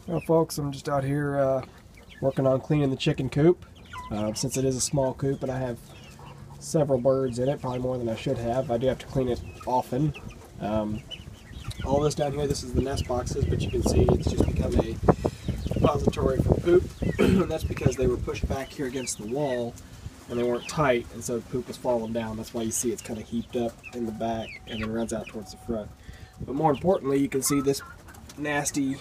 Well, folks, I'm just out here working on cleaning the chicken coop. Since it is a small coop and I have several birds in it, probably more than I should have, I do have to clean it often. All this down here, this is the nest boxes, but you can see it's just become a repository for poop. And that's because they were pushed back here against the wall and they weren't tight, and so poop was falling down. That's why you see it's kind of heaped up in the back and then runs out towards the front. But more importantly, you can see this nasty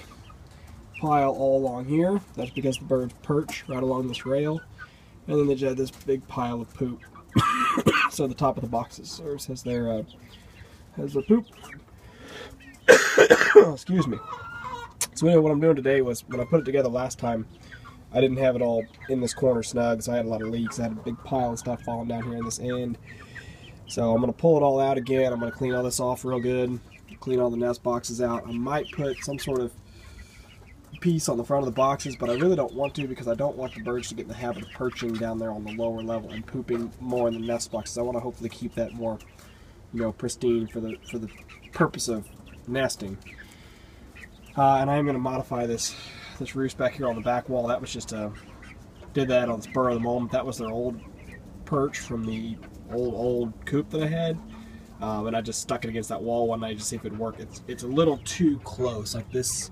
pile all along here. That's because the birds perch right along this rail, and then they just have this big pile of poop. So the top of the boxes serves as their poop. Excuse me. So anyway, what I'm doing today was, when I put it together last time, I didn't have it all in this corner snug, so I had a lot of leaks. I had a big pile of stuff falling down here in this end. So I'm going to pull it all out again. I'm going to clean all this off real good, clean all the nest boxes out. I might put some sort of piece on the front of the boxes, but I really don't want to, because I don't want the birds to get in the habit of perching down there on the lower level and pooping more in the nest boxes. I want to hopefully keep that more, pristine for the purpose of nesting. And I'm going to modify this roost back here on the back wall. That was just did that on the spur of the moment. That was their old perch from the old coop that I had, and I just stuck it against that wall one night to see if it would work. It's a little too close, like this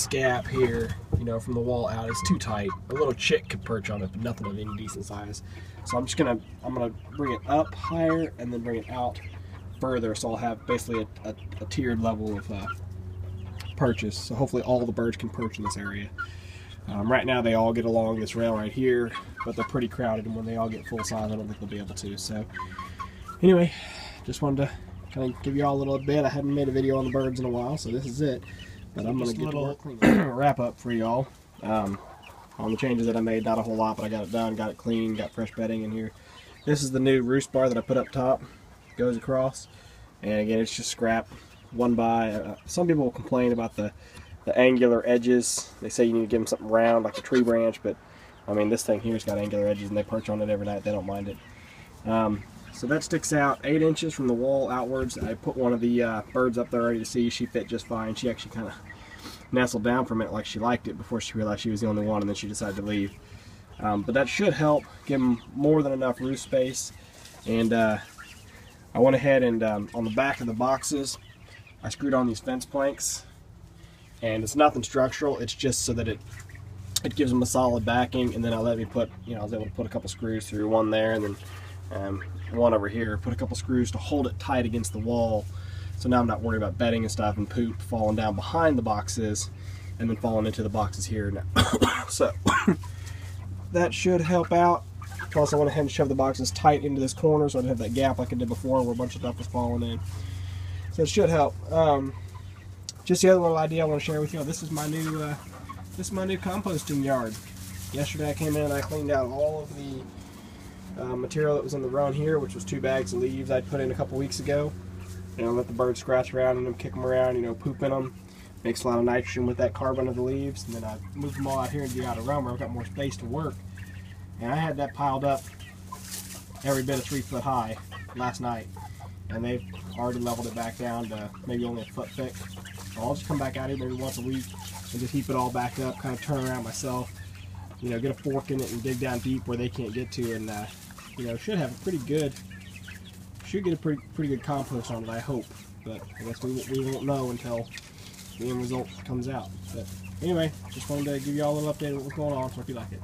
gap here, from the wall out is too tight. A little chick could perch on it, but nothing of any decent size. So I'm gonna bring it up higher and then bring it out further, so I'll have basically a tiered level of perches. So hopefully all the birds can perch in this area. Right now they all get along this rail right here, but they're pretty crowded, and when they all get full size, I don't think they'll be able to. So anyway, just wanted to kind of give you all a little bit. I hadn't made a video on the birds in a while, so this is it. But I'm going to get a little wrap up for y'all on the changes that I made. Not a whole lot, but I got it done, got it clean, got fresh bedding in here. This is the new roost bar that I put up top. Goes across, and again, it's just scrap. One by. Some people will complain about the angular edges. They say you need to give them something round, like a tree branch, but I mean, this thing here's got angular edges, and they perch on it every night. They don't mind it. So that sticks out 8 inches from the wall outwards. I put one of the birds up there ready to see. She fit just fine. She actually kind of nestled down for a minute like she liked it before she realized she was the only one, and then she decided to leave. But that should help give them more than enough roost space. And I went ahead and on the back of the boxes, I screwed on these fence planks. And it's nothing structural. It's just so that it gives them a solid backing. And then I was able to put a couple screws through, one there and then one over here. Put a couple screws to hold it tight against the wall. So now I'm not worried about bedding and stuff and poop falling down behind the boxes and then falling into the boxes here. So that should help out. Plus I went ahead and shoved the boxes tight into this corner so I didn't have that gap like I did before where a bunch of stuff was falling in. So it should help. Just the other little idea I want to share with you. This is my new composting yard. Yesterday I came in and I cleaned out all of the material that was in the run here, which was 2 bags of leaves I'd put in a couple weeks ago. Let the birds scratch around in them, kick them around, poop in them. Makes a lot of nitrogen with that carbon of the leaves. And then I moved them all out here into the outer realm where I've got more space to work. And I had that piled up every bit of 3 foot high last night. And they've already leveled it back down to maybe only a foot thick. So I'll just come back out here maybe once a week and just heap it all back up, kind of turn around myself, get a fork in it and dig down deep where they can't get to, and should have a pretty good compost on it, I hope. But I guess we won't know until the end result comes out. But anyway, just wanted to give you all a little update of what's going on, so if you like it.